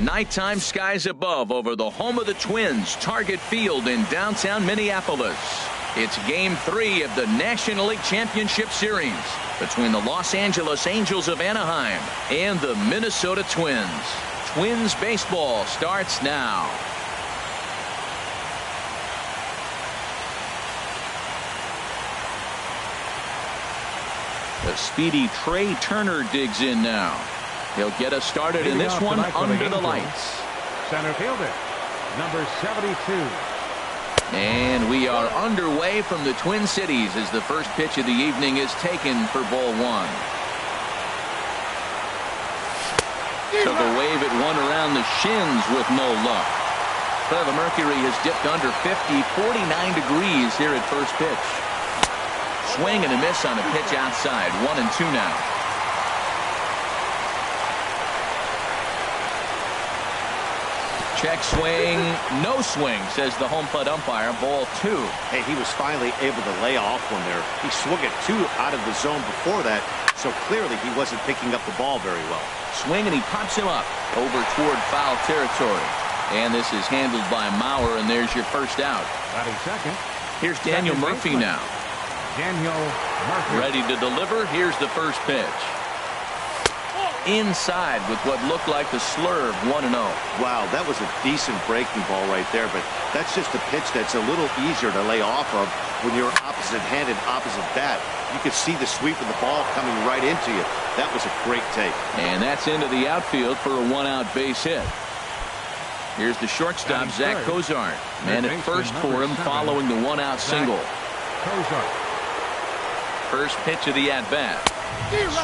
Nighttime skies above over the home of the Twins, Target Field in downtown Minneapolis. It's Game 3 of the National League Championship Series between the Los Angeles Angels of Anaheim and the Minnesota Twins. Twins baseball starts now. The speedy Trey Turner digs in now. He'll get us started in this one under the lights. Center fielder, number 72. And we are underway from the Twin Cities as the first pitch of the evening is taken for ball one. Took a wave at one around the shins with no luck. But the mercury has dipped under 50, 49 degrees here at first pitch. Swing and a miss on a pitch outside. 1-2 now. Check swing, no swing, says the home plate umpire. Ball two. Hey, he was finally able to lay off one there. He swung at two out of the zone before that, so clearly he wasn't picking up the ball very well. Swing and he pops him up over toward foul territory. And this is handled by Mauer, and there's your first out. Batting second. Here's Daniel Murphy now. Daniel Murphy. Ready to deliver. Here's the first pitch. Inside with what looked like the slurve. 1-0. Wow, that was a decent breaking ball right there, but that's just a pitch that's a little easier to lay off of when you're opposite-handed, opposite bat. You could see the sweep of the ball coming right into you. That was a great take. And that's into the outfield for a one-out base hit. Here's the shortstop, Zach Cozart. Man at first for him following the one-out single. Cozart. First pitch of the at-bat.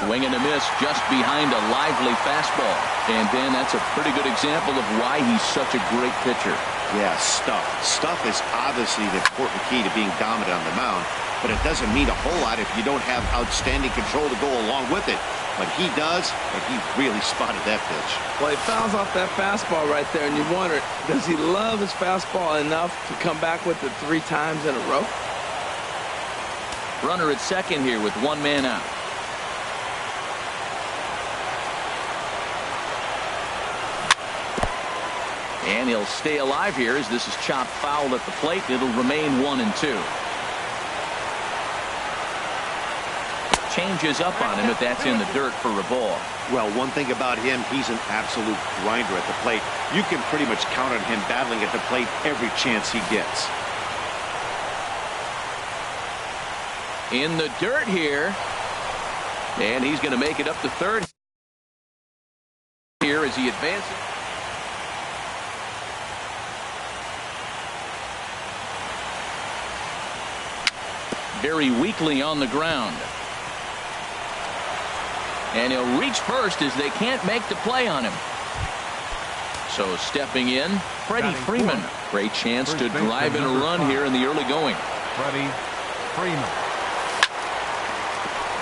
Swing and a miss just behind a lively fastball. And Dan, that's a pretty good example of why he's such a great pitcher. Yeah, stuff. Stuff is obviously the important key to being dominant on the mound, but it doesn't mean a whole lot if you don't have outstanding control to go along with it. But he does, and he really spotted that pitch. Well, he fouls off that fastball right there, and you wonder, does he love his fastball enough to come back with it 3 times in a row? Runner at second here with one man out. And he'll stay alive here as this is chopped foul at the plate. It'll remain 1-2. Changes up on him if that's in the dirt for a ball. Well, one thing about him, he's an absolute grinder at the plate. You can pretty much count on him battling at the plate every chance he gets. In the dirt here. And he's going to make it up to third here as he advances. Very weakly on the ground. And he'll reach first as they can't make the play on him. So stepping in, Freddie Freeman. Great chance to drive in a run here in the early going. Freddie Freeman.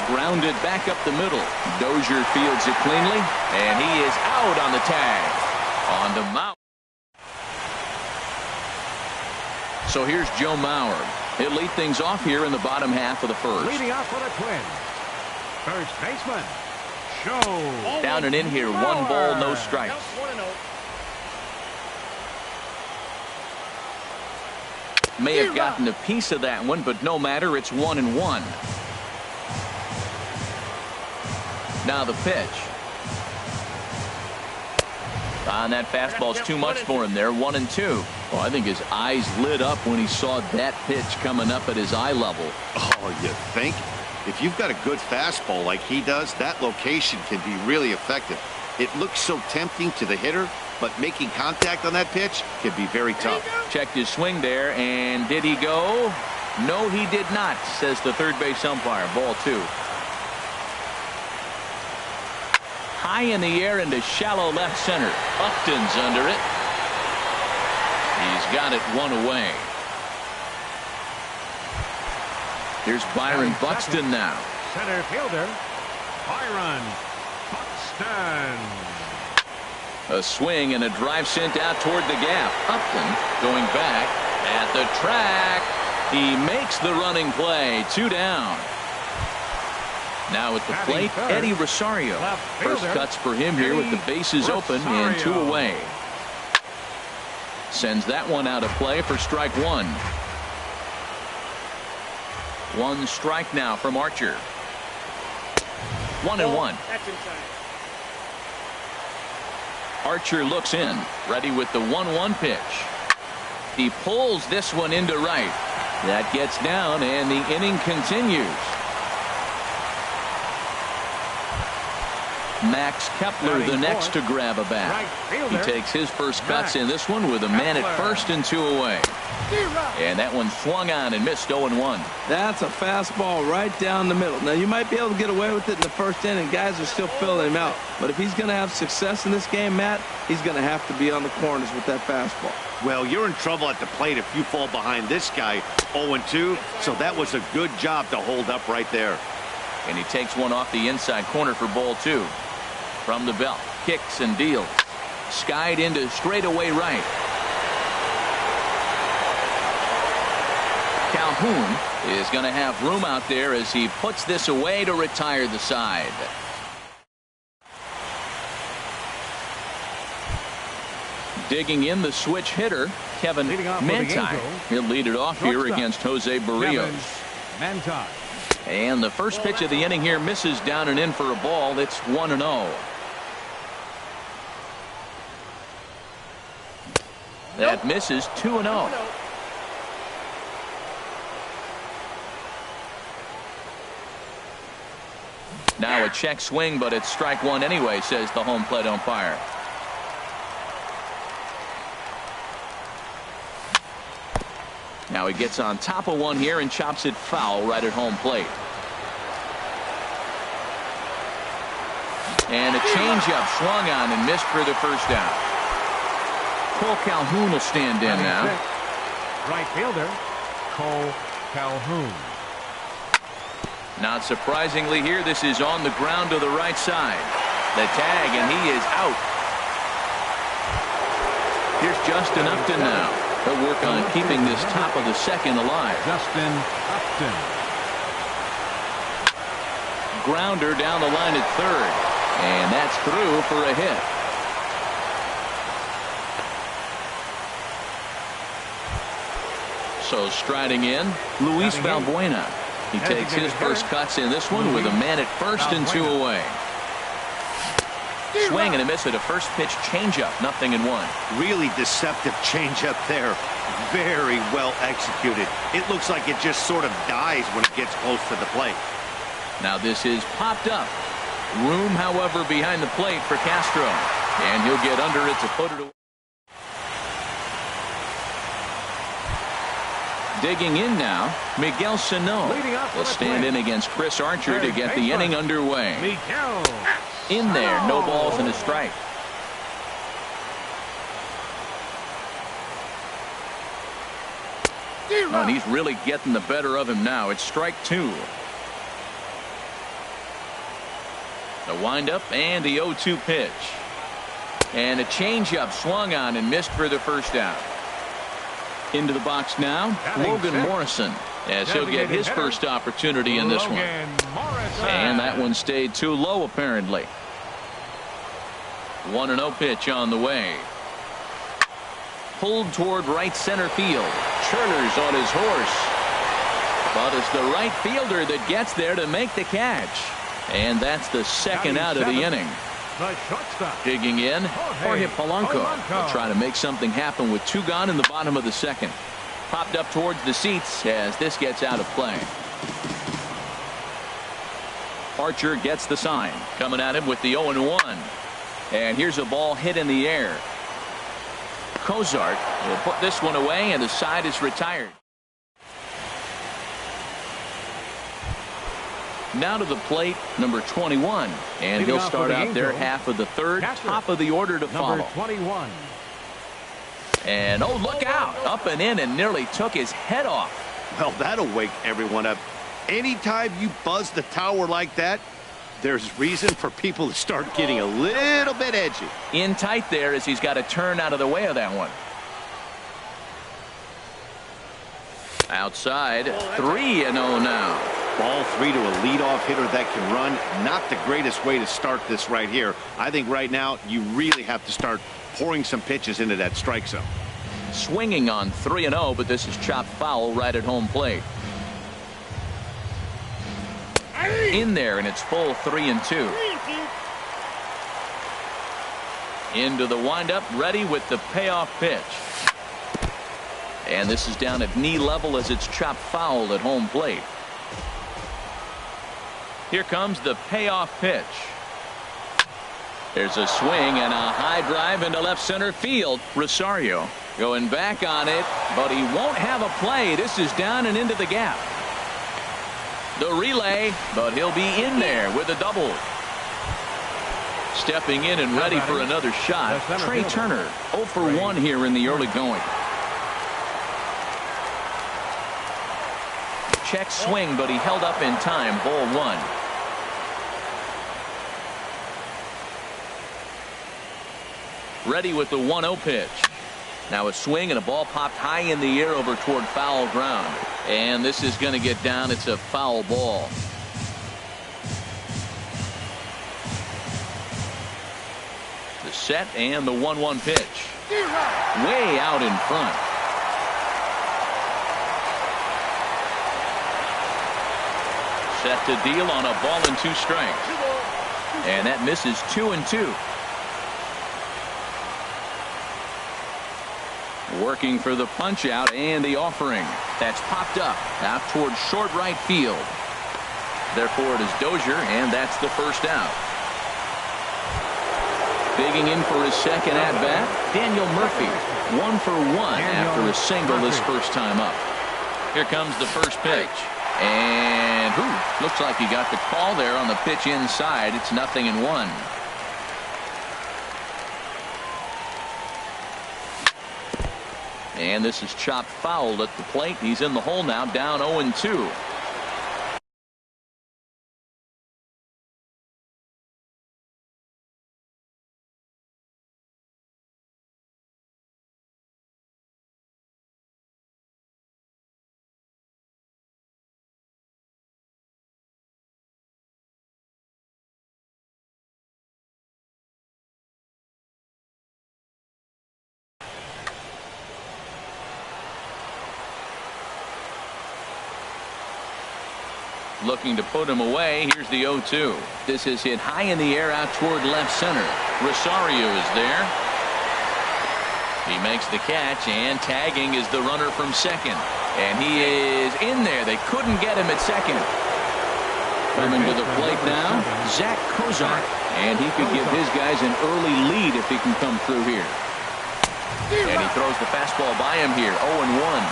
Grounded back up the middle. Dozier fields it cleanly. And he is out on the tag. On the mound. So here's Joe Mauer. He'll lead things off here in the bottom half of the first. Leading off for the Twins. First baseman, Joe. Down and in here, 1 ball, no strikes. May have gotten a piece of that one, but no matter, it's 1-1. Now the pitch. And that fastball's too much for him there. 1-2. Well, I think his eyes lit up when he saw that pitch coming up at his eye level. Oh, you think? If you've got a good fastball like he does, that location can be really effective. It looks so tempting to the hitter, but making contact on that pitch can be very tough. Checked his swing there, and did he go? No, he did not, says the third base umpire. Ball 2. High in the air into shallow left center. Upton's under it. He's got it 1 away. Here's Byron Buxton now. Center fielder, Byron Buxton. A swing and a drive sent out toward the gap. Upton going back at the track. He makes the running play. 2 down. Now at the plate, Eddie Rosario. First cuts for him here with the bases open and 2 away. Sends that one out of play for strike 1. 1 strike now from Archer. 1-1. Archer looks in, ready with the 1-1 pitch. He pulls this one into right. That gets down, and the inning continues. Max Kepler the next to grab a bat. He takes his first cuts in this one with a man at first and 2 away. And that one swung on and missed 0-1. That's a fastball right down the middle. Now, you might be able to get away with it in the first inning. Guys are still filling him out. But if he's going to have success in this game, Matt, he's going to have to be on the corners with that fastball. Well, you're in trouble at the plate if you fall behind this guy 0-2. So that was a good job to hold up right there. And he takes one off the inside corner for ball 2. From the belt, kicks and deals. Skied into straightaway right. Calhoun is going to have room out there as he puts this away to retire the side. Digging in the switch hitter, Kevin Manti. He'll lead it off here against Jose Barrios. And the first pitch of the inning here misses down and in for a ball. It's 1-0. That misses 2-0. Now a check swing, but it's strike 1 anyway, says the home plate umpire. Now he gets on top of one here and chops it foul right at home plate. And a changeup swung on and missed for the first out. Cole Calhoun will stand in now. Right fielder, Cole Calhoun. Not surprisingly here, this is on the ground to the right side. The tag, and he is out. Here's Justin Upton now. He'll work on keeping this top of the second alive. Justin Upton. Grounder down the line at third. And that's through for a hit. So striding in, Luis Valbuena. He takes his first cuts in this one with a man at first and 2 away. Swing and a miss at a first pitch changeup, 0-1. Really deceptive changeup there. Very well executed. It looks like it just sort of dies when it gets close to the plate. Now this is popped up. Room, however, behind the plate for Castro. And he'll get under it to put it away. Digging in now, Miguel Sano will stand in against Chris Archer to get the inning underway. In there, no balls and a strike. Oh, and he's really getting the better of him now. It's strike 2. The windup and the 0-2 pitch. And a changeup swung on and missed for the first out. Into the box now, Logan Morrison, as he'll get his first opportunity in this one. And that one stayed too low, apparently. 1-0 pitch on the way. Pulled toward right center field. Turner's on his horse. But it's the right fielder that gets there to make the catch. And that's the second out of the inning. Digging in, Jorge Polanco will try to make something happen with 2 gone in the bottom of the second. Popped up towards the seats as this gets out of play. Archer gets the sign. Coming at him with the 0-1. And here's a ball hit in the air. Cozart will put this one away, and the side is retired. Now to the plate, number 21, and he'll start out there half of the third, top of the order to follow. Number 21. And oh, look out, up and in, and nearly took his head off. Well, that'll wake everyone up. Anytime you buzz the tower like that, there's reason for people to start getting a little bit edgy. In tight there as he's got to turn out of the way of that one. Outside, 3-0 now. Ball 3 to a leadoff hitter that can run. Not the greatest way to start this right here. I think right now you really have to start pouring some pitches into that strike zone. Swinging on 3-0, but this is chopped foul right at home plate. In there, and it's full 3-2. Into the windup, ready with the payoff pitch. And this is down at knee level as it's chopped foul at home plate. Here comes the payoff pitch. There's a swing and a high drive into left center field. Rosario going back on it, but he won't have a play. This is down and into the gap. The relay, but he'll be in there with a double. Stepping in and ready for another shot, Trey Turner, 0 for 1 here in the early going. Check swing, but he held up in time. Ball 1. Ready with the 1-0 pitch. Now a swing and a ball popped high in the air over toward foul ground. And this is going to get down. It's a foul ball. The set and the 1-1 pitch. Way out in front. Set to deal on a ball and 2 strikes. And that misses 2-2. Working for the punch out and the offering. That's popped up out towards short right field. Therefore it is Dozier, and that's the first out. Digging in for his second at bat, Daniel Murphy. 1 for 1 after a single this first time up. Here comes the first pitch. And looks like he got the call there on the pitch inside. It's 0-1. And this is chopped foul at the plate. He's in the hole now, down 0-2. Looking to put him away. Here's the 0-2. This is hit high in the air out toward left center. Rosario is there. He makes the catch, and tagging is the runner from second. And he is in there. They couldn't get him at second. Coming to the plate now, Zach Cozart. And he could give his guys an early lead if he can come through here. And he throws the fastball by him here. 0-1.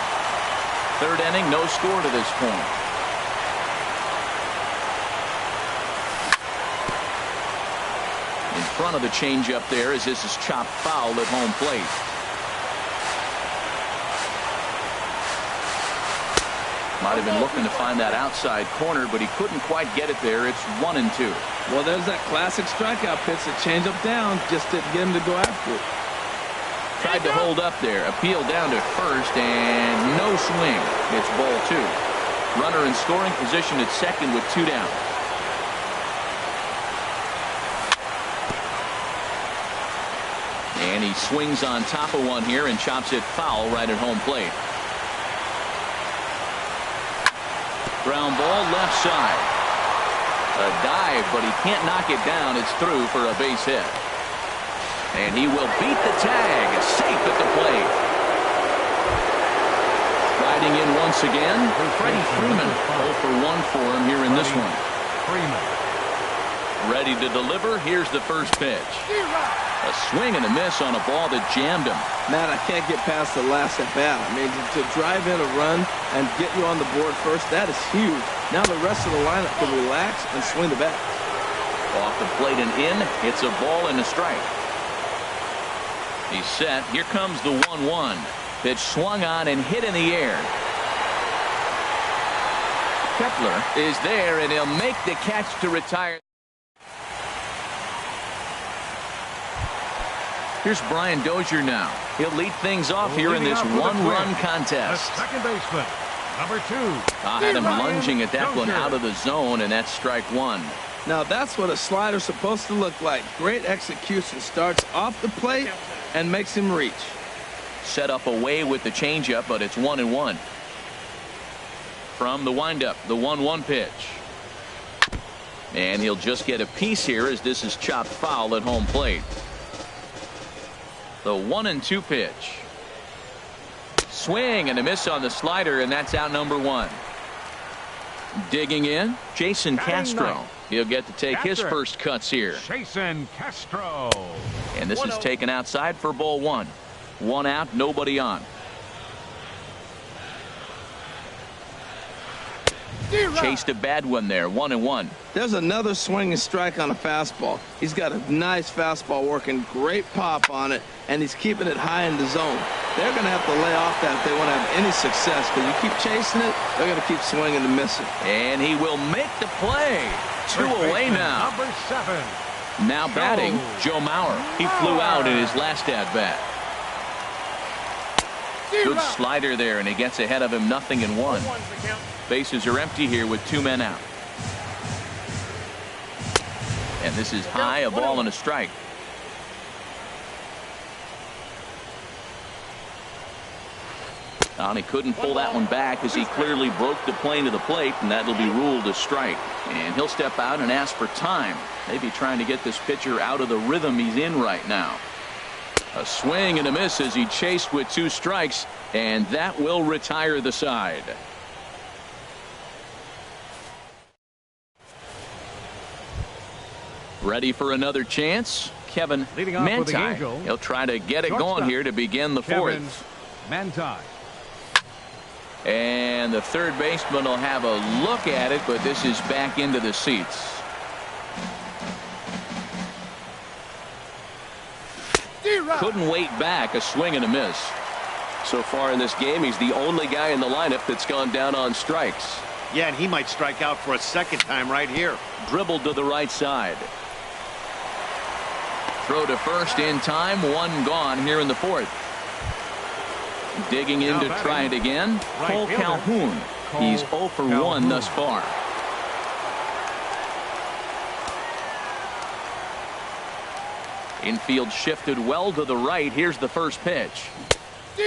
Third inning, no score to this point. In front of the changeup there as this is chopped foul at home plate. Might have been looking to find that outside corner, but he couldn't quite get it there. It's 1-2. Well, there's that classic strikeout pitch. The changeup down just didn't get him to go after it. Tried to hold up there. Appeal down to first, and no swing. It's ball 2. Runner in scoring position at second with 2 down. And he swings on top of one here and chops it foul right at home plate. Ground ball left side. A dive, but he can't knock it down. It's through for a base hit. And he will beat the tag. Safe at the plate. Riding in once again, Freddie Freeman. 0 for 1 for him here in this one. Ready to deliver. Here's the first pitch. A swing and a miss on a ball that jammed him. Matt, I can't get past the last at bat. I mean, to drive in a run and get you on the board first, that is huge. Now the rest of the lineup can relax and swing the bat. Off the plate and in. It's a ball and a strike. He's set. Here comes the 1-1. Pitch swung on and hit in the air. Kepler is there, and he'll make the catch to retire. Here's Brian Dozier now. He'll lead things off here in this one-run contest. The second baseman, Number 2. I had him lunging at that one out of the zone, and that's strike one. Now that's what a slider's supposed to look like. Great execution. Starts off the plate and makes him reach. Set up away with the changeup, but it's 1-1. From the windup, the 1-1 pitch. And he'll just get a piece here as this is chopped foul at home plate. The 1-2 pitch. Swing and a miss on the slider, and that's out number 1. Digging in, Jason Castro. He'll get to take his first cuts here. Jason Castro. And this is taken outside for ball 1. 1 out, nobody on. Chased a bad one there, 1-1. There's another swinging strike on a fastball. He's got a nice fastball working, great pop on it, and he's keeping it high in the zone. They're going to have to lay off that if they want to have any success, because you keep chasing it, they're going to keep swinging and missing. And he will make the play. 2 away now. Number 7. Now batting, Joe Mauer. He flew out in his last at-bat. Good slider there, and he gets ahead of him, 0-1. Bases are empty here with 2 men out. And this is high, a ball and a strike. And he couldn't pull that one back as he clearly broke the plane to the plate, and that'll be ruled a strike. And he'll step out and ask for time. Maybe trying to get this pitcher out of the rhythm he's in right now. A swing and a miss as he chased with 2 strikes, and that will retire the side. Ready for another chance? Kevin Manti. He'll try to get it going here to begin the 4th. Manti. And the third baseman will have a look at it, but this is back into the seats. Couldn't wait back. A swing and a miss. So far in this game, he's the only guy in the lineup that's gone down on strikes. Yeah, and he might strike out for a second time right here. Dribbled to the right side. Throw to first in time. 1 gone here in the 4th. Digging in to try it again. Cole Calhoun. He's 0 for 1 thus far. Infield shifted well to the right. Here's the first pitch.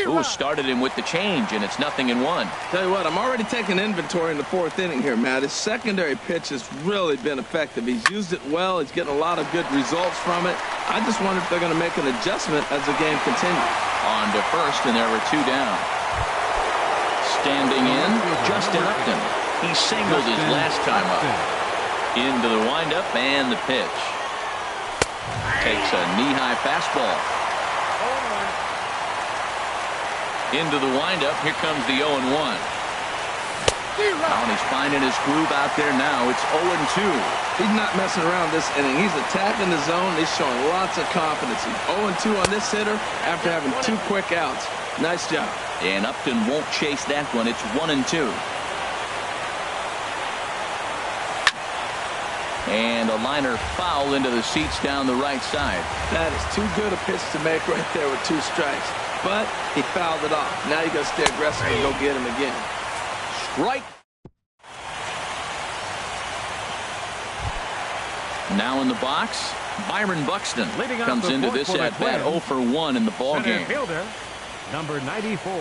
Ooh, started him with the change, and it's 0-1. Tell you what, I'm already taking inventory in the 4th inning here, Matt. His secondary pitch has really been effective. He's used it well. He's getting a lot of good results from it. I just wonder if they're going to make an adjustment as the game continues. On to first, and there were 2 down. Standing in, Justin Upton. He singled his last time up. Into the windup and the pitch. Takes a knee-high fastball. Into the windup. Here comes the 0-1. And he's finding his groove out there now. It's 0-2. He's not messing around this inning. He's attacking the zone. He's showing lots of confidence. He's 0-2 on this hitter after having 2 quick outs. Nice job. And Upton won't chase that one. It's 1-2. And a liner foul into the seats down the right side. That is too good a pitch to make right there with 2 strikes. But he fouled it off. Now you got to stay aggressive and go get him again. Strike. Now in the box, Byron Buxton comes into this at-bat 0 for 1 in the ballgame. Fielder, number 94.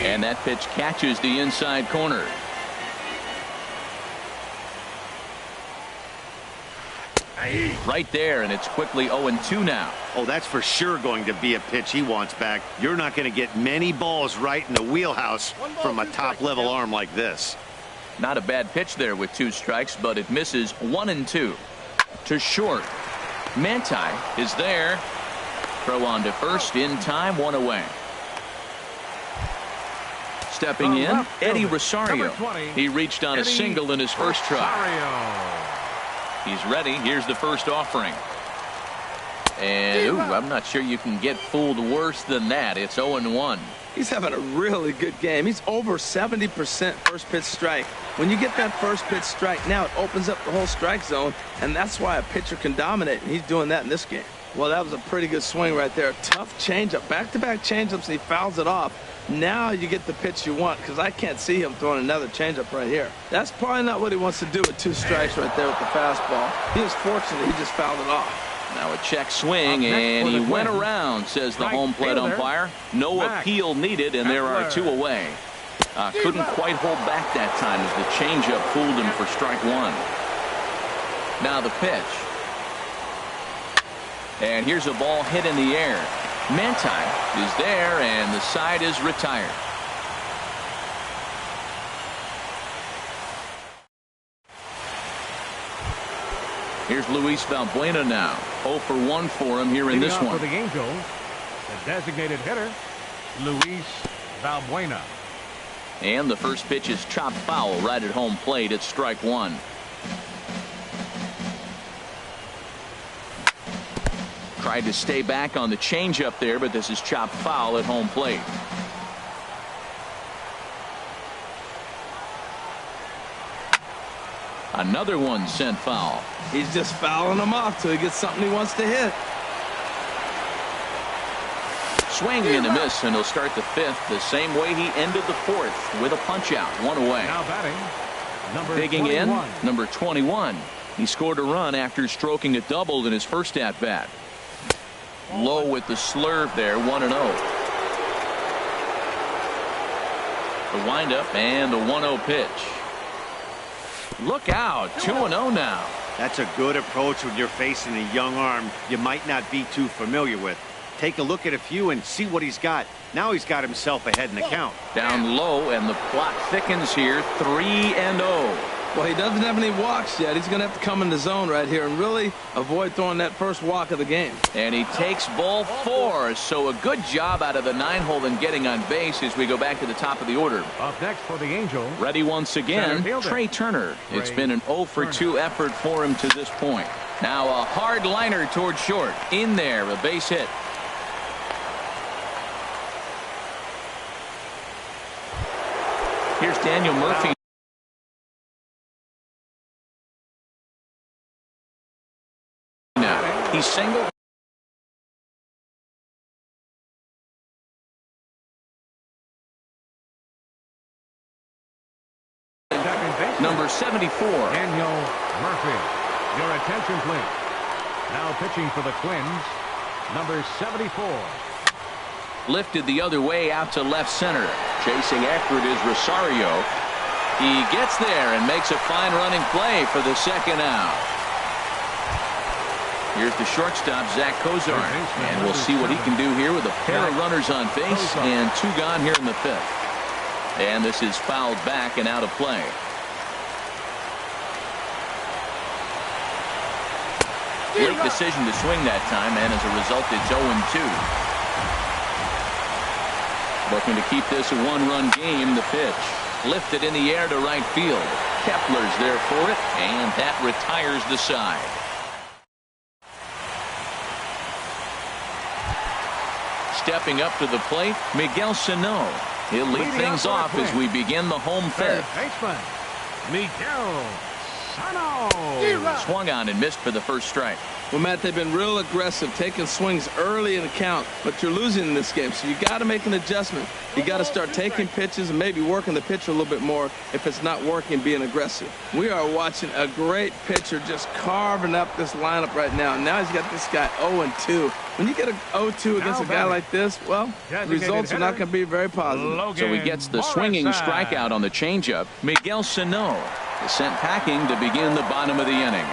And that pitch catches the inside corner. Right there, and it's quickly 0-2 now. Oh, that's for sure going to be a pitch he wants back. You're not going to get many balls right in the wheelhouse from a top-level arm like this. Not a bad pitch there with 2 strikes, but it misses 1-2. To short. Manti is there. Throw on to first in time, 1 away. Stepping in, Eddie Rosario. He reached on a single in his first try. He's ready. Here's the first offering. And I'm not sure you can get fooled worse than that. It's 0-1. He's having a really good game. He's over 70% first pitch strike. When you get that first pitch strike, now it opens up the whole strike zone, and that's why a pitcher can dominate, and he's doing that in this game. Well, that was a pretty good swing right there. Tough changeup. Back-to-back changeups, and he fouls it off. Now you get the pitch you want, because I can't see him throwing another changeup right here. That's probably not what he wants to do with 2 strikes right there with the fastball. He was fortunate he just fouled it off. Now a check swing, and he went around, says the home plate umpire. No appeal needed, and there are 2 away. Couldn't quite hold back that time as the changeup fooled him for strike 1. Now the pitch. And here's a ball hit in the air. Manti is there, and the side is retired. Here's Luis Valbuena now. 0 for 1 for him here in this one. For the Angels, the designated hitter, Luis Valbuena. And the first pitch is chopped foul right at home plate. It's strike 1. Tried to stay back on the changeup there, but this is chopped foul at home plate. Another one sent foul. He's just fouling them off till he gets something he wants to hit. Swing and a miss, and he'll start the 5th the same way he ended the 4th with a punch out. 1 away. Now batting, number Digging 21. in, number 21. He scored a run after stroking a double in his first at bat. Low with the slurve there, 1-0. The windup and the 1-0 pitch. Look out, 2-0 now. That's a good approach when you're facing a young arm you might not be too familiar with. Take a look at a few and see what he's got. Now he's got himself ahead in the count. Down low, and the plot thickens here, 3-0. Well, he doesn't have any walks yet. He's going to have to come in the zone right here and really avoid throwing that first walk of the game. And he takes ball 4, so a good job out of the 9-hole in getting on base as we go back to the top of the order. Up next for the Angels. Ready once again, Trey Turner. It's been an 0 for 2 effort for him to this point. Now a hard liner toward short. In there, a base hit. Here's Daniel Murphy. Now he's single. Number 74. Daniel Murphy. Your attention, please. Now pitching for the Twins, number 74. Lifted the other way out to left center. Chasing after it is Rosario. He gets there and makes a fine running play for the second out. Here's the shortstop, Zach Kozar. And we'll see what he can do here with a pair of runners on base and 2 gone here in the 5th. And this is fouled back and out of play. Late decision to swing that time, and as a result, it's 0-2. Looking to keep this a 1-run game. The pitch lifted in the air to right field. Kepler's there for it, and that retires the side. Stepping up to the plate, Miguel Sano. He'll lead things off as we begin the home 5th. Baseman Miguel Sano. Swung on and missed for the first strike. Well, Matt, they've been real aggressive, taking swings early in the count, but you're losing in this game, so you got to make an adjustment. You got to start taking pitches and maybe working the pitcher a little bit more if it's not working, being aggressive. We are watching a great pitcher just carving up this lineup right now. Now he's got this guy 0-2. When you get a 0-2 against a guy like this, well, the results are not going to be very positive. So he gets the swinging strikeout on the changeup. Miguel Sano is sent packing to begin the bottom of the inning.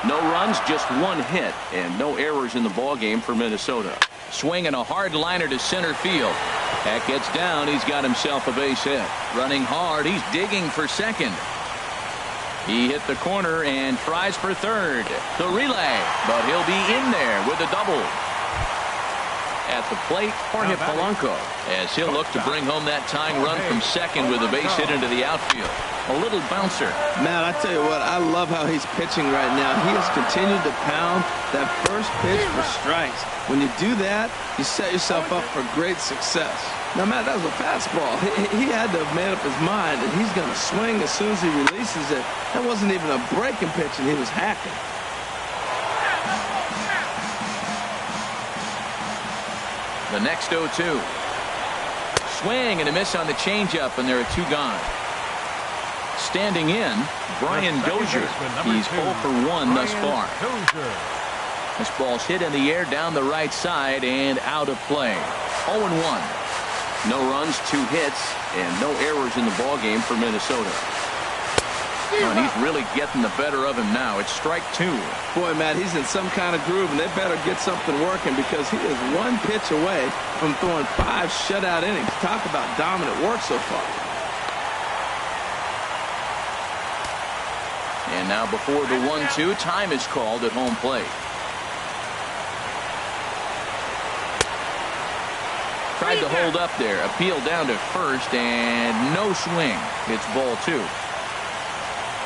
No runs, just 1 hit, and no errors in the ballgame for Minnesota. Swinging a hard liner to center field. That gets down. He's got himself a base hit. Running hard. He's digging for second. He hit the corner and tries for third. The relay, but he'll be in there with a double. At the plate, Jorge Polanco, as he'll look to bring home that tying run from second with a base hit into the outfield. A little bouncer. Matt, I tell you what, I love how he's pitching right now. He has continued to pound that first pitch for strikes. When you do that, you set yourself up for great success. Now, Matt, that was a fastball. He had to have made up his mind that he's going to swing as soon as he releases it. That wasn't even a breaking pitch, and he was hacking. The next 0-2. swing and a miss on the changeup, and there are 2 gone. Standing in, Brian Dozier. He's 0 for 1 thus far. This ball's hit in the air down the right side and out of play. 0-1. No runs, 2 hits, and no errors in the ballgame for Minnesota. Oh, and he's really getting the better of him now. It's strike 2. Boy, Matt, he's in some kind of groove, and they better get something working because he is 1 pitch away from throwing 5 shutout innings. Talk about dominant work so far. And now before the 1-2, time is called at home plate. Tried to hold up there. Appeal down to first, and no swing. It's ball 2.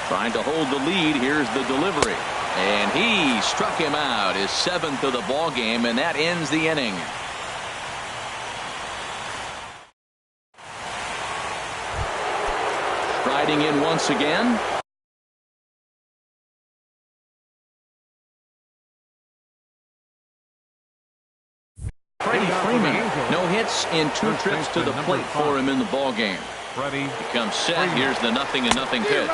Trying to hold the lead. Here's the delivery. And he struck him out. His 7th of the ball game, and that ends the inning. Striding in once again. Freeman. No hits in 2 trips to the plate for him in the ball game. He comes set. Here's the 0-0 pitch.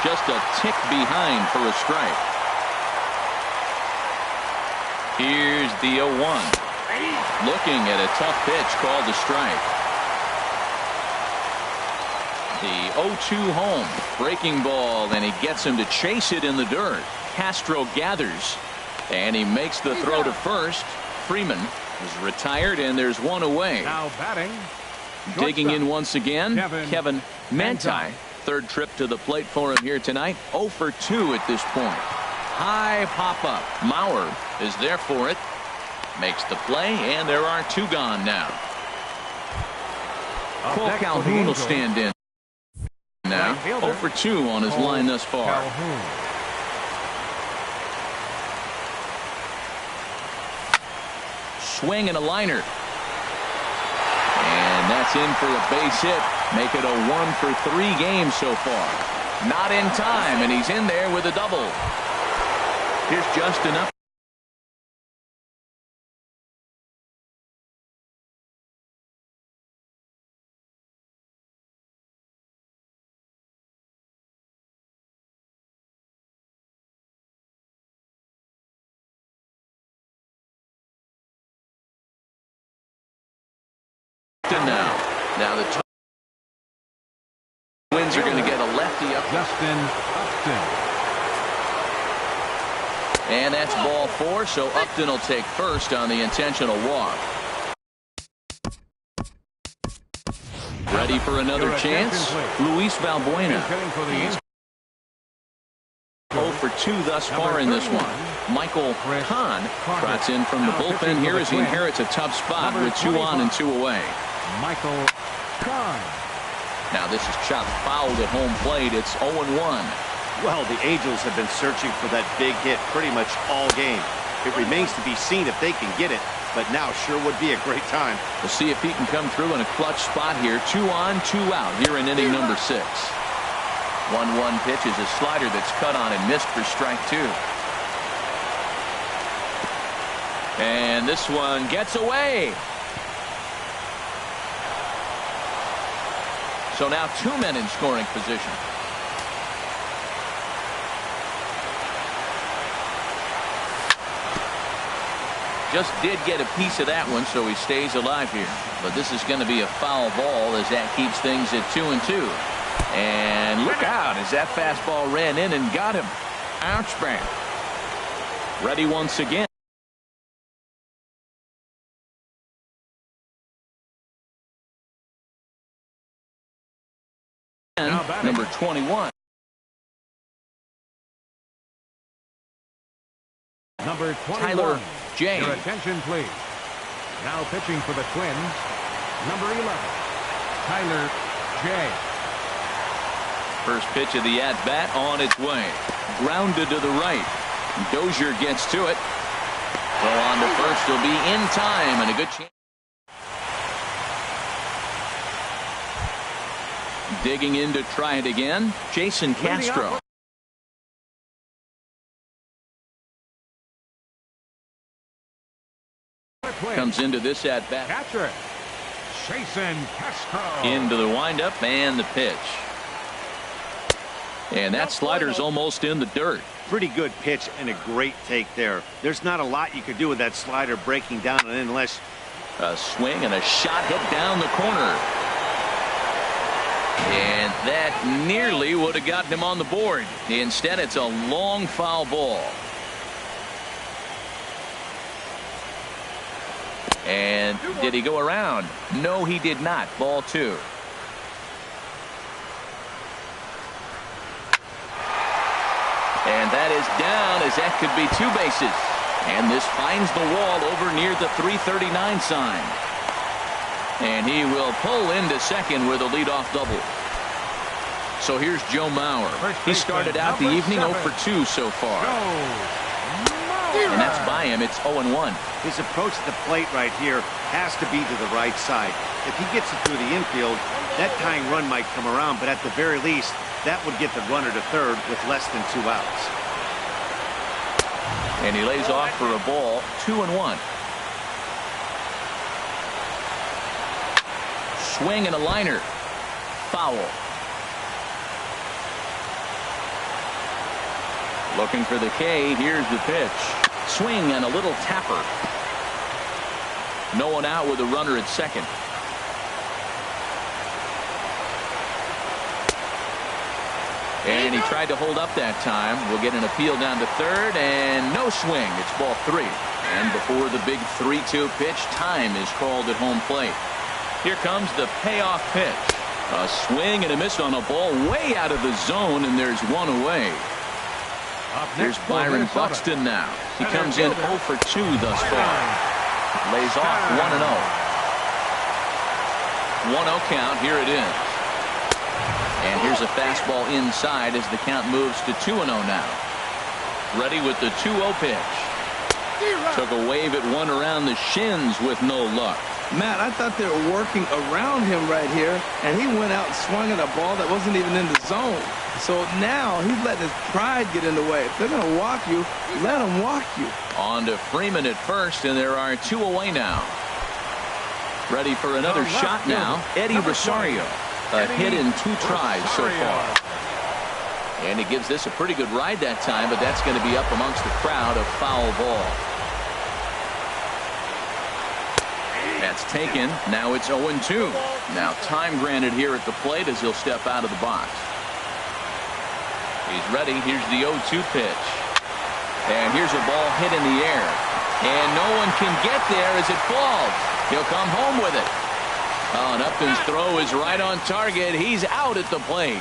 Just a tick behind for a strike. Here's the 0-1. Looking at a tough pitch called a strike. The 0-2 home. Breaking ball, and he gets him to chase it in the dirt. Castro gathers, and he makes the throw to first. Freeman is retired, and there's 1 away. Now batting. Digging in once again, Kevin Manti. 3rd trip to the plate for him here tonight. 0 for 2 at this point. High pop-up. Mauer is there for it. Makes the play, and there are 2 gone now. Cole Calhoun will stand in now. 0 for 2 on his line thus far. Swing and a liner. And that's in for a base hit. Make it a 1 for 3 games so far. Not in time, and he's in there with a double. Here's just enough. Now the Twins are going to get a lefty up. Justin Upton. And that's ball 4, so Upton will take first on the intentional walk. Ready for another chance? Luis Valbuena. 0 for 2 thus far in this one. Michael Kahn trots in from the bullpen here as he inherits a tough spot with 2 on and 2 away. Michael Kahn. Now this is chopped foul at home plate. It's 0-1. Well, the Angels have been searching for that big hit pretty much all game. It remains to be seen if they can get it, but now sure would be a great time. We'll see if he can come through in a clutch spot here. 2 on, 2 out here in inning number 6. 1-1 pitch is a slider that's cut on and missed for strike 2. And this one gets away. So now 2 men in scoring position. Just did get a piece of that one, so he stays alive here. But this is going to be a foul ball as that keeps things at 2-2. And look out as that fastball ran in and got him. Ouch, man. Ready once again. Number 21. Number 21. Tyler J. Your attention, please. Now pitching for the Twins, number 11, Tyler J. First pitch of the at-bat on its way. Grounded to the right. Dozier gets to it. Throw on to first will be in time and a good chance. Digging in to try it again, Jason Castro. Comes into this at bat. Into the windup and the pitch. And that slider's almost in the dirt. Pretty good pitch and a great take there. There's not a lot you could do with that slider breaking down, and unless a swing and a shot hit down the corner. And that nearly would have gotten him on the board. Instead, it's a long foul ball. And did he go around? No, he did not. Ball 2. And that is down, as that could be 2 bases. And this finds the wall over near the 339 sign. And he will pull into second with a leadoff double. So here's Joe Mauer. He started out the evening 0 for 2 so far. And that's by him. It's 0-1. His approach to the plate right here has to be to the right side. If he gets it through the infield, that tying run might come around, but at the very least, that would get the runner to third with less than 2 outs. And he lays off for a ball. 2-1. Swing and a liner. Foul. Looking for the K. Here's the pitch. Swing and a little tapper. No one out with a runner at second. And he tried to hold up that time. We'll get an appeal down to third, and no swing. It's ball 3. And before the big 3-2 pitch, time is called at home plate. Here comes the payoff pitch. A swing and a miss on a ball way out of the zone, and there's 1 away. Here's Byron Buxton now. He comes in 0 for 2 thus far. Lays off 1-0. 1-0 count. Here it is. And here's a fastball inside as the count moves to 2-0 now. Ready with the 2-0 pitch. Took a wave at one around the shins with no luck. Matt, I thought they were working around him right here, and he went out and swung at a ball that wasn't even in the zone. So now he's letting his pride get in the way. If they're going to walk you, let them walk you. On to Freeman at first, and there are 2 away now. Ready for another shot now. Eddie Rosario. A hit in 2 tries so far. And he gives this a pretty good ride that time, but that's going to be up amongst the crowd. A foul ball. That's taken. Now it's 0-2. Now time granted here at the plate as he'll step out of the box. He's ready. Here's the 0-2 pitch. And here's a ball hit in the air. And no one can get there as it falls. He'll come home with it. Oh, and Upton's throw is right on target. He's out at the plate.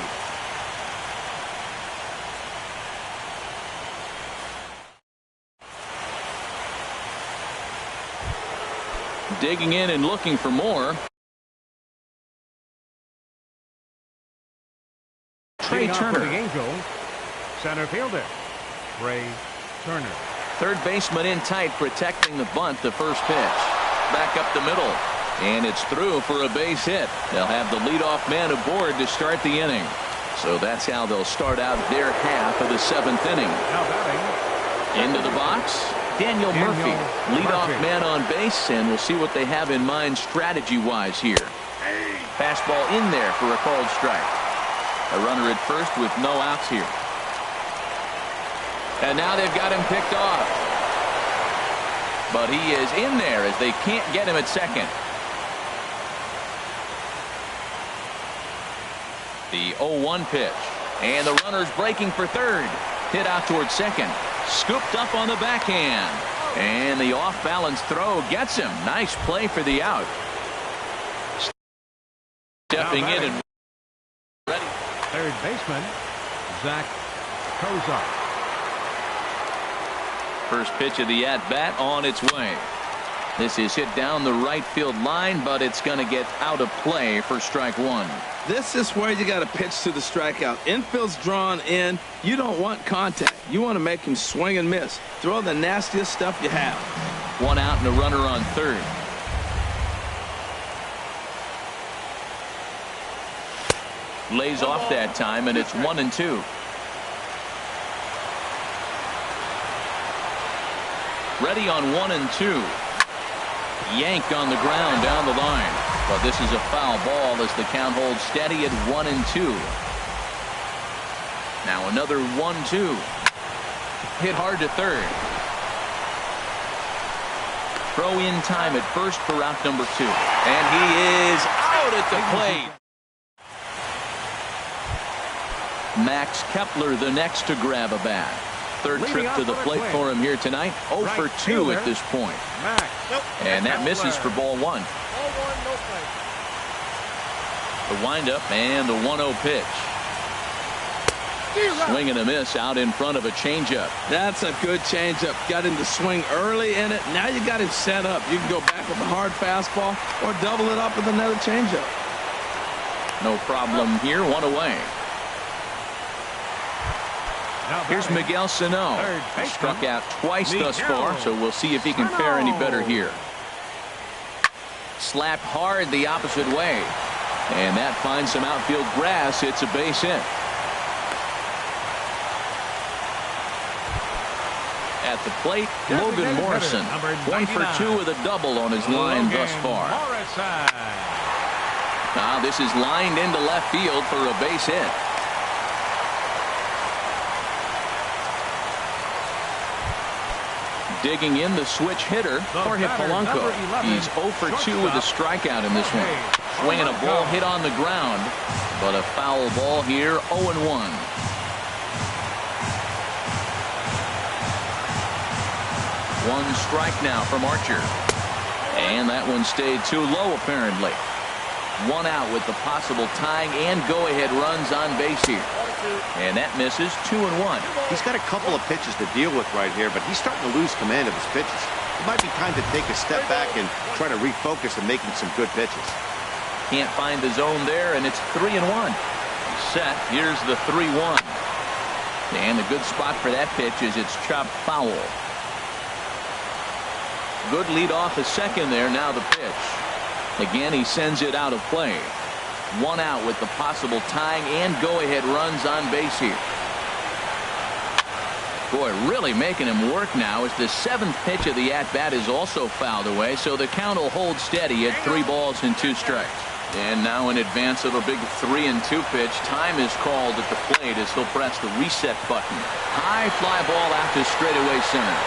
Digging in and looking for more. Trey Turner. For the Angels, center fielder, Trey Turner. Third baseman in tight, protecting the bunt. The first pitch. Back up the middle. And it's through for a base hit. They'll have the leadoff man aboard to start the inning. So that's how they'll start out their half of the 7th inning. Now batting. Into the box, Daniel Murphy. Leadoff man on base, and we'll see what they have in mind strategy-wise here. Fastball in there for a called strike. A runner at first with no outs here. And now they've got him picked off. But he is in there as they can't get him at second. The 0-1 pitch. And the runner's breaking for third. Hit out towards second. Scooped up on the backhand. And the off-balance throw gets him. Nice play for the out. Stepping in and ready. Third baseman, Zach Kozar. First pitch of the at-bat on its way. This is hit down the right field line, but it's going to get out of play for strike 1. This is where you got to pitch to the strikeout. Infield's drawn in. You don't want contact. You want to make him swing and miss. Throw the nastiest stuff you have. 1 out and a runner on third. Lays off that time, and it's 1-2. Ready on 1-2. Yanked on the ground down the line. But this is a foul ball as the count holds steady at 1-2. Now another 1-2. Hit hard to third. Throw in time at first for out number 2. And he is out at the plate. Max Kepler the next to grab a bat. Third trip to the plate for him here tonight. 0 for 2 at this point. And that misses for ball 1. The windup and the 1-0 pitch. Swing and a miss out in front of a changeup. That's a good changeup. Got him to swing early in it. Now you got him set up. You can go back with a hard fastball or double it up with another changeup. No problem here. 1 away. Here's Miguel Sano. Struck out twice thus far, so we'll see if he can fare any better here. Slapped hard the opposite way. And that finds some outfield grass. It's a base hit. At the plate, Logan Morrison. 1 for 2 with a double on his line thus far. Now this is lined into left field for a base hit. Digging in the switch hitter, Jorge Polanco. He's 0 for 2 with a strikeout in this one. Swinging a ball hit on the ground, but a foul ball here, 0-1. One strike now from Archer. And that one stayed too low apparently. 1 out with the possible tying and go-ahead runs on base here. And that misses. 2-1. He's got a couple of pitches to deal with right here, but he's starting to lose command of his pitches. It might be time to take a step back and try to refocus and making some good pitches. Can't find the zone there, and it's 3-1. Set. Here's the 3-1. And a good spot for that pitch is it's chopped foul. Good lead off a second there. Now the pitch. Again, he sends it out of play. 1 out with the possible tying and go-ahead runs on base here. Boy, really making him work now as the 7th pitch of the at-bat is also fouled away, so the count will hold steady at 3 balls and 2 strikes. And now in advance of a big 3-2 pitch, time is called at the plate as he'll press the reset button. High fly ball out to straightaway center.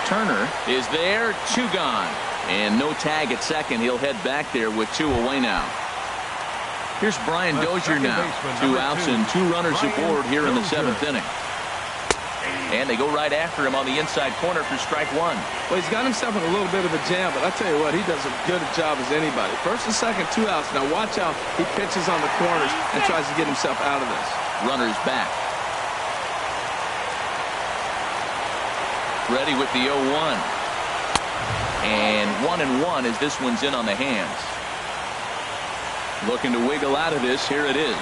Turner is there, 2 gone. And no tag at second. He'll head back there with 2 away now. Here's Brian Dozier now. 2 outs and 2 runners aboard here in the 7th inning. And they go right after him on the inside corner for strike 1. Well, he's got himself in a little bit of a jam, but I tell you what, he does as good a job as anybody. First and second, 2 outs. Now watch how he pitches on the corners and tries to get himself out of this. Runners back. Ready with the 0-1. And 1-1 as this one's in on the hands. Looking to wiggle out of this. Here it is.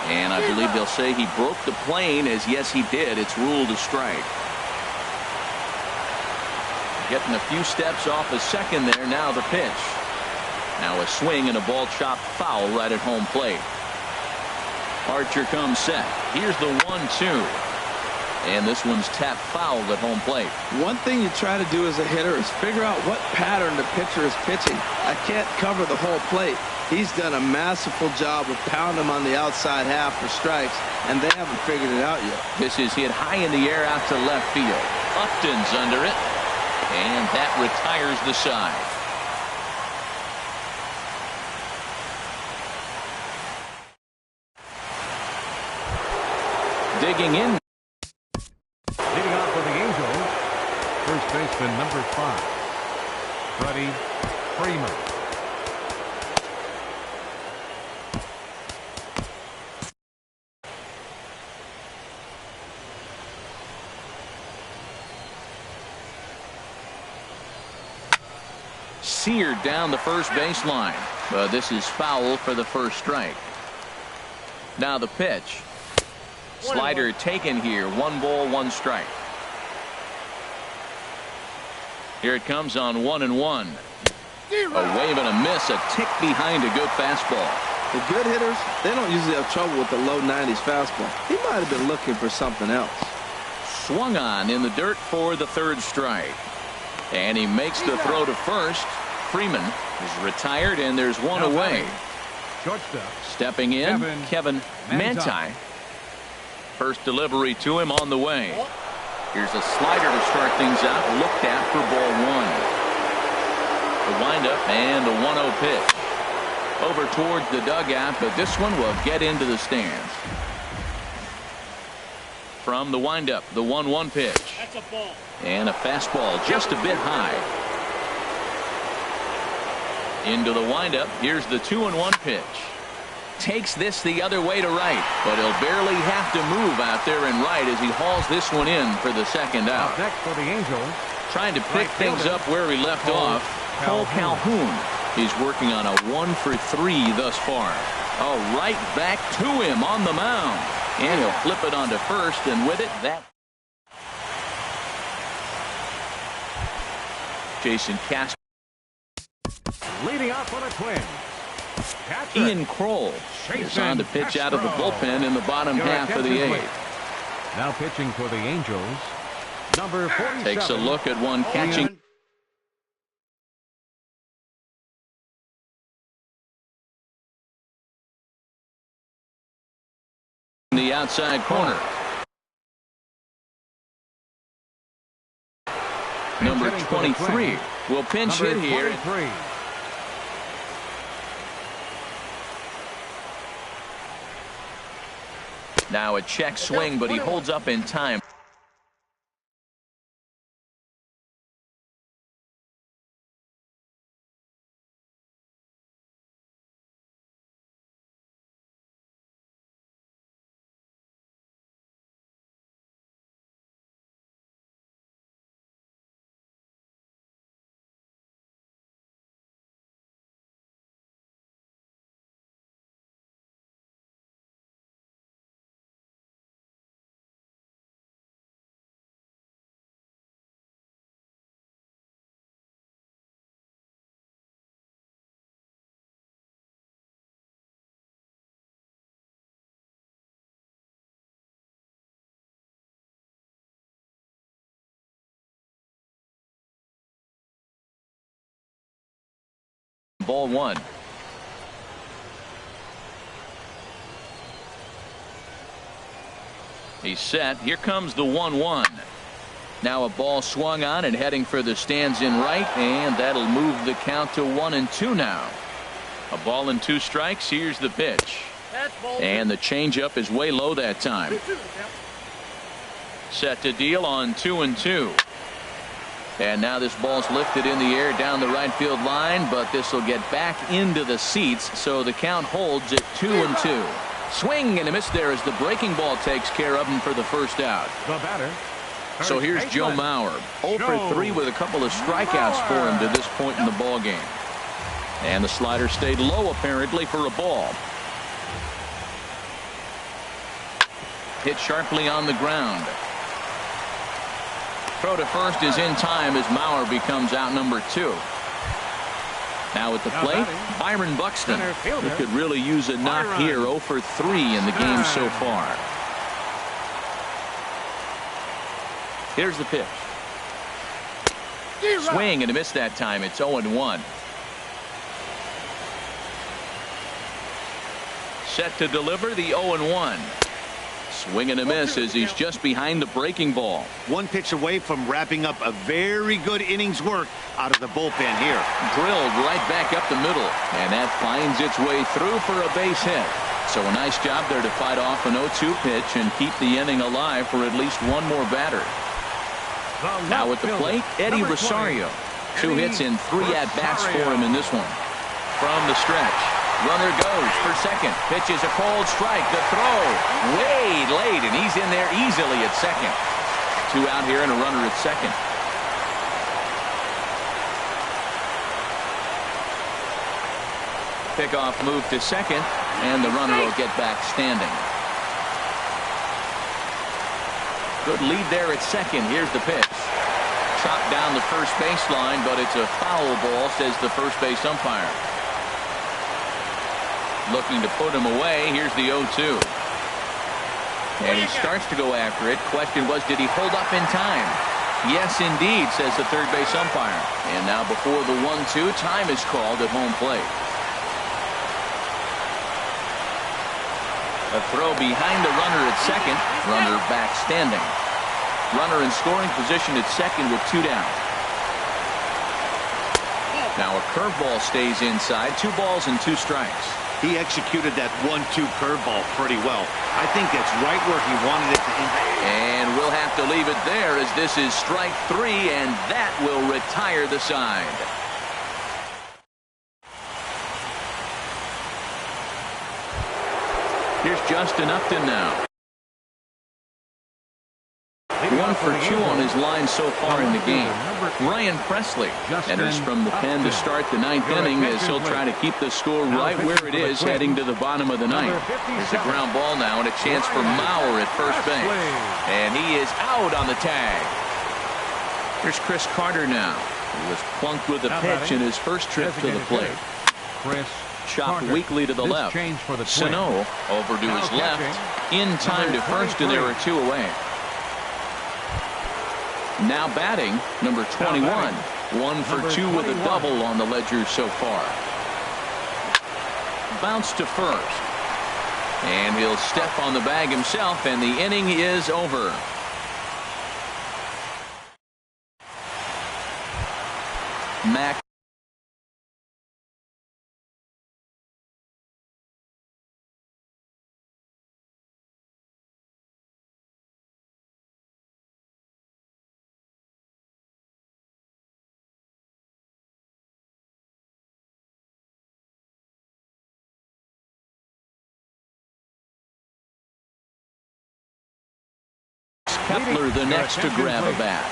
And I believe they'll say he broke the plane, as yes he did. It's ruled a strike. Getting a few steps off a second there. Now the pitch. Now a swing and a ball chopped foul right at home plate. Archer comes set. Here's the 1-2. And this one's tapped foul at home plate. One thing you try to do as a hitter is figure out what pattern the pitcher is pitching. I can't cover the whole plate. He's done a masterful job of pounding him on the outside half for strikes, and they haven't figured it out yet. This is hit high in the air out to left field. Upton's under it, and that retires the side. Digging in. Leading off for the Angels, first baseman number 5, Freddie Freeman. Seared down the first baseline, but this is foul for the first strike. Now the pitch. Slider taken here. 1 ball, 1 strike. Here it comes on 1-1. A wave and a miss, a tick behind a good fastball. The good hitters, they don't usually have trouble with the low 90s fastball. He might have been looking for something else. Swung on in the dirt for the 3rd strike. And he makes the throw to first. Freeman is retired, and there's one away. Shortstop. Stepping in, Kevin Manti. First delivery to him on the way. Here's a slider to start things out. Looked at for ball one. The windup and the 1-0 pitch. Over towards the dugout, but this one will get into the stands. From the windup, the 1-1 pitch. That's a ball. And a fastball just a bit high. Into the windup. Here's the 2-1 pitch. Takes this the other way to right, but he'll barely have to move out there in right as he hauls this one in for the second out. Up next for the Angels. Trying to pick things up where he left off. Cole Calhoun. He's working on a 1-for-3 thus far. Oh, right back to him on the mound. And he'll flip it onto first, and with it, that. Jason Castro. Leading off for the Twins. Catcher. Ian Kroll is on to pitch out of the bullpen in the bottom half of the eighth. Now pitching for the Angels, number 47. Takes a look at one catching. In the outside corner. Number 23 will pinch hit here. Now a check swing, but he holds up in time. Ball one. He's set. Here comes the 1-1. Now a ball swung on and heading for the stands in right, and that'll move the count to 1-2 now. A ball and 2 strikes. Here's the pitch. And the changeup is way low that time. Set to deal on 2-2. And now this ball's lifted in the air down the right field line, but this will get back into the seats, so the count holds at 2-2. Swing and a miss there as the breaking ball takes care of him for the first out. The batter. So here's Joe Mauer, 0 for 3 with a couple of strikeouts for him to this point in the ball game. And the slider stayed low apparently for a ball. Hit sharply on the ground. Throw to first is in time as Mauer becomes out number 2. Now at the plate, Byron Buxton. He could really use a knock here. 0 for 3 in the game so far. Here's the pitch. Swing and a miss that time. It's 0-1. Set to deliver the 0-1. Swing and a miss as he's just behind the breaking ball. One pitch away from wrapping up a very good innings work out of the bullpen here. Drilled right back up the middle, and that finds its way through for a base hit. So a nice job there to fight off an 0-2 pitch and keep the inning alive for at least one more batter. Now at the plate, Eddie Rosario. 2 hits and 3 at-bats for him in this one. From the stretch, runner goes for second. Pitches a cold strike. The throw way late, and he's in there easily at second. 2 out here and a runner at second. Pickoff move to second, and the runner will get back standing. Good lead there at second. Here's the pitch. Chopped down the first baseline, but it's a foul ball, says the first base umpire. Looking to put him away. Here's the 0-2. And he starts to go after it. Question was, did he hold up in time? Yes, indeed, says the third base umpire. And now before the 1-2, time is called at home plate. A throw behind the runner at second. Runner back standing. Runner in scoring position at second with 2 down. Now a curveball stays inside. 2 balls and 2 strikes. He executed that 1-2 curveball pretty well. I think that's right where he wanted it to end. And we'll have to leave it there as this is strike 3, and that will retire the side. Here's Justin Upton now. 1 for 2 on his line so far in the game. Ryan Presley enters from the pen to start the 9th inning as he'll try to keep the score right where it is heading to the bottom of the 9th. There's a ground ball now and a chance for Mauer at first base. And he is out on the tag. Here's Chris Carter now. He was plunked with a pitch in his first trip to the plate. Chopped weakly to the left. Sano over to his left. In time to first, and there are 2 away. Now batting, number 21. 1 for 2 with a double on the ledger so far. Bounce to first. And he'll step on the bag himself, and the inning is over. Mac. Kepler the next to grab a bat.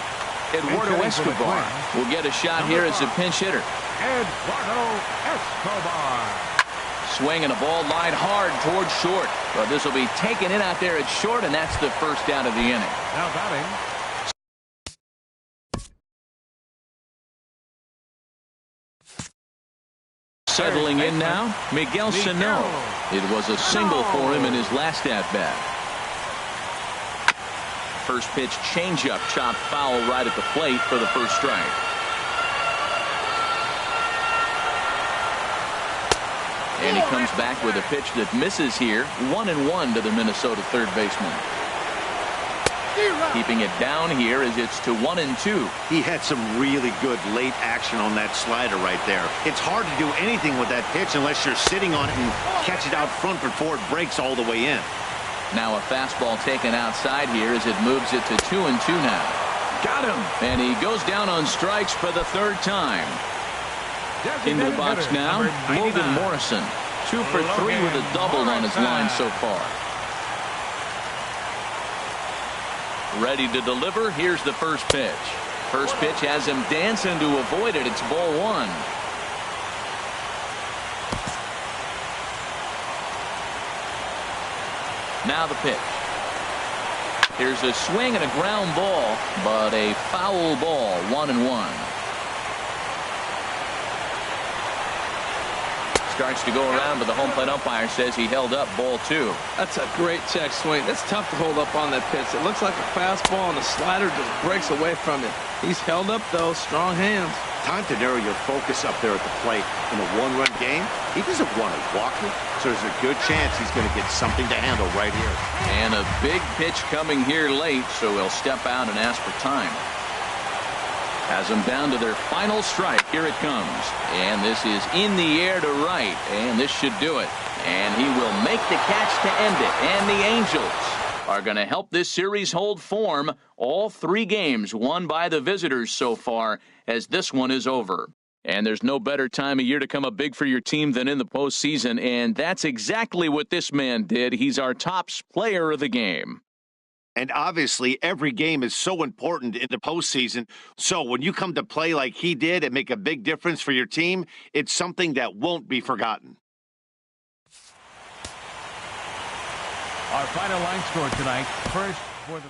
Eduardo Escobar will get a shot here as a pinch hitter. Eduardo Escobar. Swinging a ball line hard towards short. But this will be taken in out there at short, and that's the first out of the inning. Now batting. Settling in now, Miguel Sano. It was a single for him in his last at-bat. First pitch changeup chopped foul right at the plate for the first strike. And he comes back with a pitch that misses here. 1-1 to the Minnesota third baseman. Keeping it down here as it's to 1-2. He had some really good late action on that slider right there. It's hard to do anything with that pitch unless you're sitting on it and catch it out front before it breaks all the way in. Now a fastball taken outside here as it moves it to 2-2 now. Got him. And he goes down on strikes for the 3rd time. Into the box now, Logan Morrison. 2 for 3 with a double on his line so far. Ready to deliver. Here's the first pitch. First pitch has him dancing to avoid it. It's ball 1. Now the pitch. Here's a swing and a ground ball, but a foul ball. 1-1. Starts to go around, but the home plate umpire says he held up ball 2. That's a great check swing. That's tough to hold up on that pitch. It looks like a fastball, and the slider just breaks away from it. He's held up, though. Strong hands. Time to narrow your focus up there at the plate. In a 1-run game, he doesn't want to walk it, so there's a good chance he's going to get something to handle right here. And a big pitch coming here late, so he'll step out and ask for time. Has them down to their final strike. Here it comes. And this is in the air to right, and this should do it. And he will make the catch to end it. And the Angels are going to help this series hold form. All 3 games won by the visitors so far, as this one is over. And there's no better time of year to come up big for your team than in the postseason, and that's exactly what this man did. He's our top player of the game. And obviously, every game is so important in the postseason. So when you come to play like he did and make a big difference for your team, it's something that won't be forgotten. Our final line score tonight. First for the